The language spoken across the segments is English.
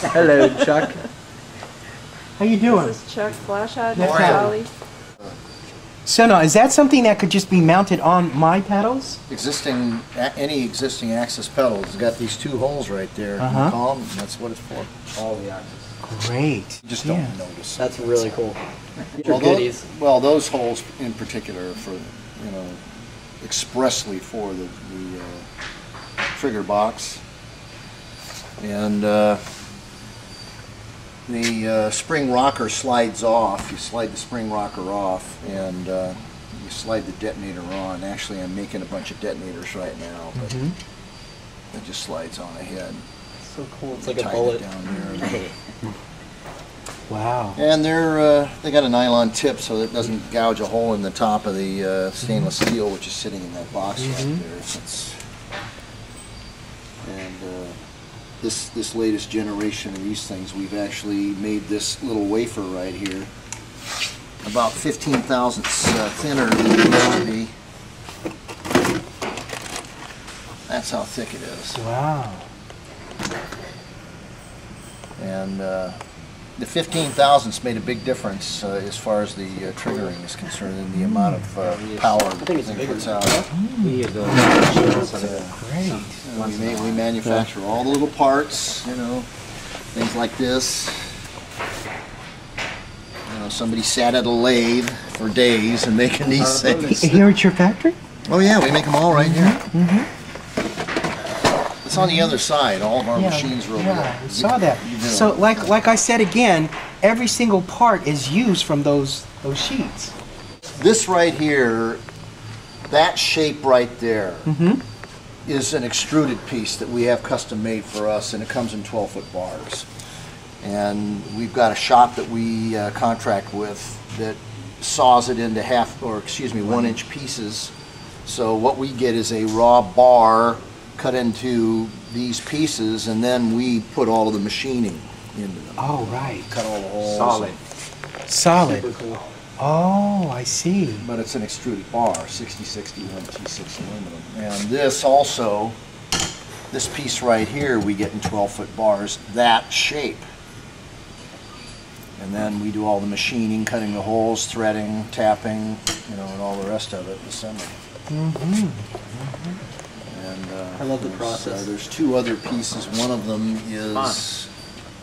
Hello, Chuck. How you doing? This is Chuck Flashhead, Neftali. Neftali. So now, is that something that could just be mounted on my pedals? Any existing Axis pedals has got these two holes right there. Uh-huh. You call them, and that's what it's for. All the Axis. Great. You just don't notice. That's really cool. Well, those holes in particular are for, expressly for the trigger box. And the spring rocker slides off. You slide the spring rocker off, and you slide the detonator on. Actually, I'm making a bunch of detonators right now, but it just slides on ahead. So cool. It's like a bullet. Down there. Wow. And they got a nylon tip so that it doesn't gouge a hole in the top of the stainless steel, which is sitting in that box right there. And this latest generation of these things, we've actually made this little wafer right here about 15 thousandths thinner than it used to be. That's how thick it is. Wow. And the 15 thousandths made a big difference as far as the triggering is concerned and the amount of power I think it's it bigger. puts out. Great. We manufacture all the little parts, things like this. Somebody sat at a lathe for days and making these things. Here at your factory? Oh yeah, we make them all right here. It's on the other side. All of our machines are over there. I saw that. So, like I said again, every single part is used from those sheets. This right here, that shape right there, is an extruded piece that we have custom made for us, and it comes in 12-foot bars. And we've got a shop that we contract with that saws it into 1-inch pieces. So what we get is a raw bar cut into these pieces, and then we put all of the machining into them. Oh, right. Cut all the holes. Solid. Solid. Super cool. Oh, I see. But it's an extruded bar, 6061 T6 aluminum. And this also, this piece right here, we get in 12-foot bars, that shape. And then we do all the machining, cutting the holes, threading, tapping, and all the rest of it, assembly. And I love the process. There's two other pieces. One of them is,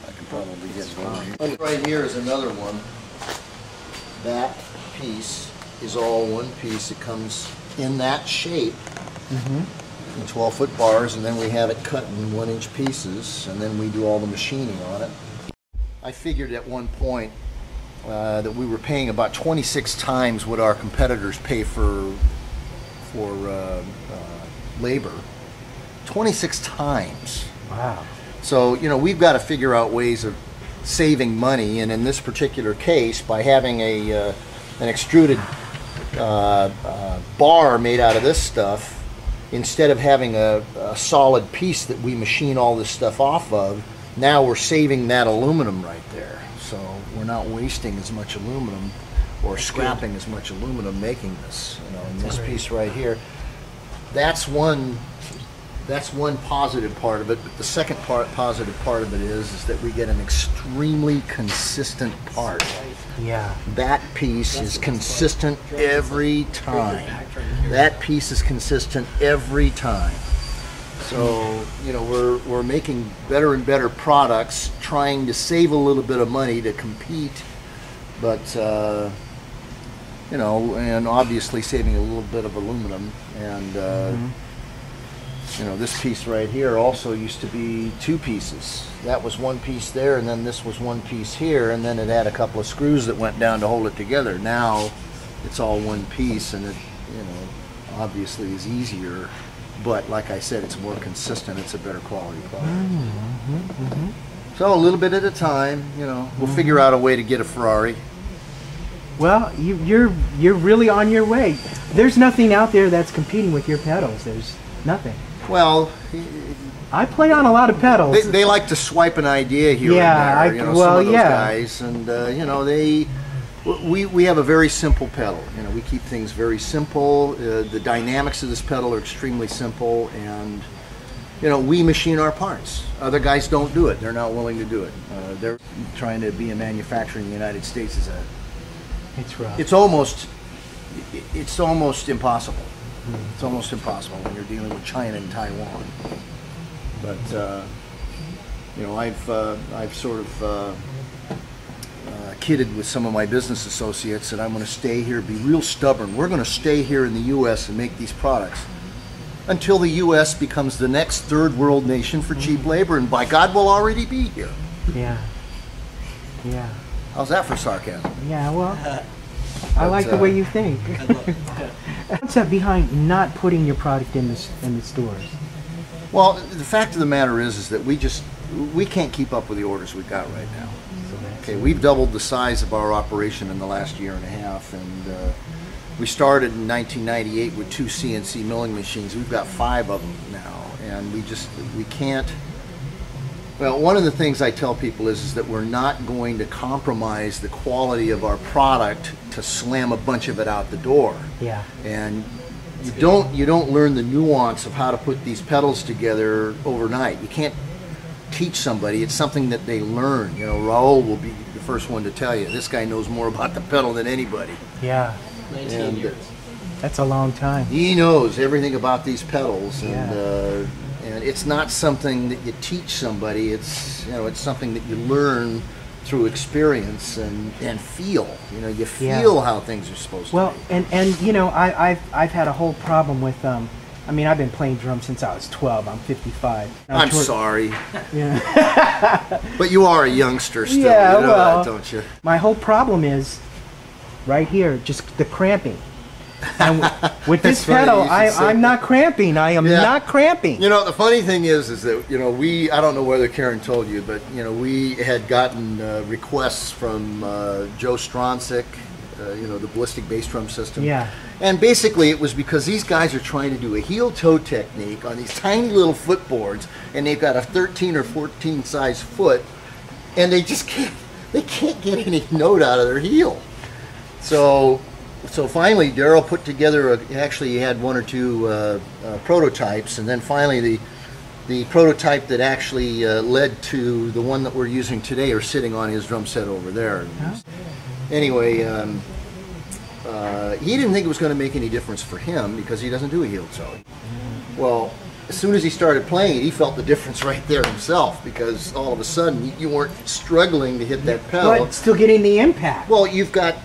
I can probably get it over here. Right here is another one. That piece is all one piece. It comes in that shape in 12-foot bars, and then we have it cut in 1-inch pieces, and then we do all the machining on it. I figured at one point that we were paying about 26 times what our competitors pay for labor. 26 times. Wow. So, we've got to figure out ways of saving money, and in this particular case, by having an extruded bar made out of this stuff, instead of having a solid piece that we machine all this stuff off of, now we're saving that aluminum right there. So we're not wasting as much aluminum or scrapping as much aluminum making this. And this piece right here, that's one positive part of it. But the second positive part of it is that we get an extremely consistent part. Yeah. That piece is consistent every time. That piece is consistent every time. So, we're making better and better products, trying to save a little bit of money to compete, but, and obviously saving a little bit of aluminum. And, this piece right here also used to be two pieces. That was one piece there, and then this was one piece here, and then it had a couple of screws that went down to hold it together. Now, it's all one piece, and it, obviously is easier. But like I said, it's more consistent. It's a better quality product. So a little bit at a time, we'll figure out a way to get a Ferrari. Well, you're really on your way. There's nothing out there that's competing with your pedals. There's nothing. Well, I play on a lot of pedals. They like to swipe an idea here and there. Some of those guys, and we have a very simple pedal. We keep things very simple. The dynamics of this pedal are extremely simple, and you know, we machine our parts. Other guys don't do it. They're not willing to do it. They're trying to be a manufacturer in the United States is It's rough. it's almost impossible. It's almost impossible when you're dealing with China and Taiwan. But you know, I've sort of kidded with some of my business associates that I'm going to stay here, be real stubborn. We're going to stay here in the U.S. and make these products until the U.S. becomes the next third world nation for cheap labor, and by God, we'll already be here. Yeah. Yeah. How's that for sarcasm? Yeah, well, I like the way you think. What's that behind not putting your product in the stores? Well, the fact of the matter is that we can't keep up with the orders we've got right now. Okay, we've doubled the size of our operation in the last year and a half, and we started in 1998 with 2 CNC milling machines. We've got 5 of them now, and we can't. Well, one of the things I tell people is that we're not going to compromise the quality of our product to slam a bunch of it out the door. Yeah. And you don't learn the nuance of how to put these pedals together overnight. You can't teach somebody. It's something that they learn. You know, Raul will be the first one to tell you, this guy knows more about the pedal than anybody. Yeah. 19 years. That's a long time. He knows everything about these pedals, and Yeah. and it's not something that you teach somebody. It's, you know, it's something that you learn through experience and feel. You know, you feel how things are supposed Well, to be. and you know, I've had a whole problem with I mean, I've been playing drums since I was 12. I'm 55. I'm sorry, Yeah. but you are a youngster still. Yeah, you know well, that, don't you? My whole problem is right here, just the cramping. And with this funny pedal, you should say I'm not cramping. I am Yeah. not cramping. You know, the funny thing is that, you know, I don't know whether Karen told you, but, you know, we had gotten requests from Joe Stronczyk, you know, the ballistic bass drum system. Yeah. And basically it was because these guys are trying to do a heel-toe technique on these tiny little footboards, and they've got a 13 or 14 size foot, and they can't get any note out of their heel. So finally, Daryl put together actually he had 1 or 2 prototypes, and then finally the prototype that actually led to the one that we're using today are sitting on his drum set over there. Anyway, he didn't think it was going to make any difference for him because he doesn't do a heel toe. Well, as soon as he started playing it, he felt the difference right there himself, because all of a sudden you weren't struggling to hit that pedal. But still getting the impact. Well, you've got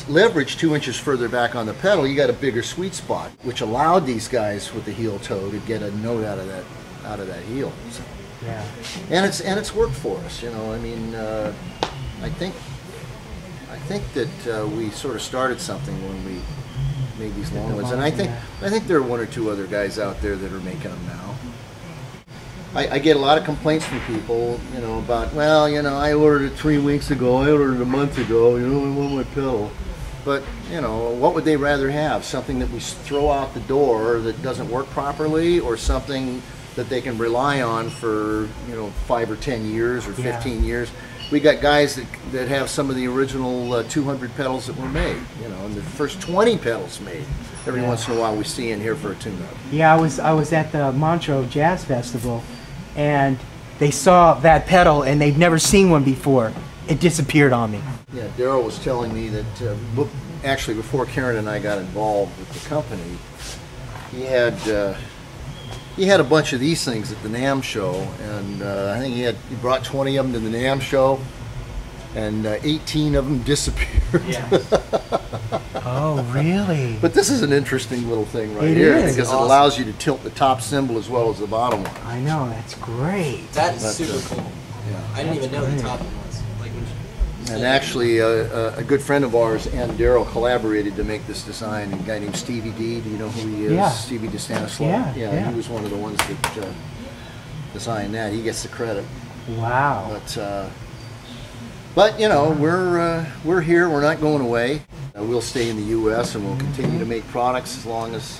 leverage 2 inches further back on the pedal. You got a bigger sweet spot, which allowed these guys with the heel toe to get a note out of that heel. So, Yeah. and it's worked for us. You know, I mean, I think that we sort of started something when we made these long ones, and I think there are 1 or 2 other guys out there that are making them now. I get a lot of complaints from people, you know, about, well, you know, I ordered it 3 weeks ago, I ordered it a month ago, you know, I want my pedal. But, you know, what would they rather have? Something that we throw out the door that doesn't work properly, or something that they can rely on for, you know, 5 or 10 years or 15 years? We got guys that have some of the original 200 pedals that were made, you know, and the first 20 pedals made. Every once in a while we see in here for a tune-up. Yeah, I was at the Montreux Jazz Festival, and they saw that pedal, and they'd never seen one before. It disappeared on me. Yeah, Daryl was telling me that actually before Karen and I got involved with the company, he had a bunch of these things at the NAMM show, and I think he brought 20 of them to the NAMM show, and 18 of them disappeared. Oh, really? But this is an interesting little thing right It here, is. because it allows you to tilt the top cymbal as well as the bottom one. I know, that's great. That is That's, super cool. Yeah. I didn't even know great. the top one was. Like, when you- And actually, a good friend of ours and Daryl collaborated to make this design. A guy named Stevie D. Do you know who he is? Yeah. Stevie DeStanislaw. Yeah. He was one of the ones that designed that. He gets the credit. Wow. But you know, we're here. We're not going away. We'll stay in the U.S. and we'll continue to make products as long as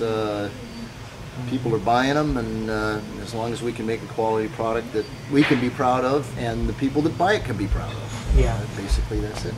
people are buying them, and as long as we can make a quality product that we can be proud of, and the people that buy it can be proud of. Yeah. Basically, that's it.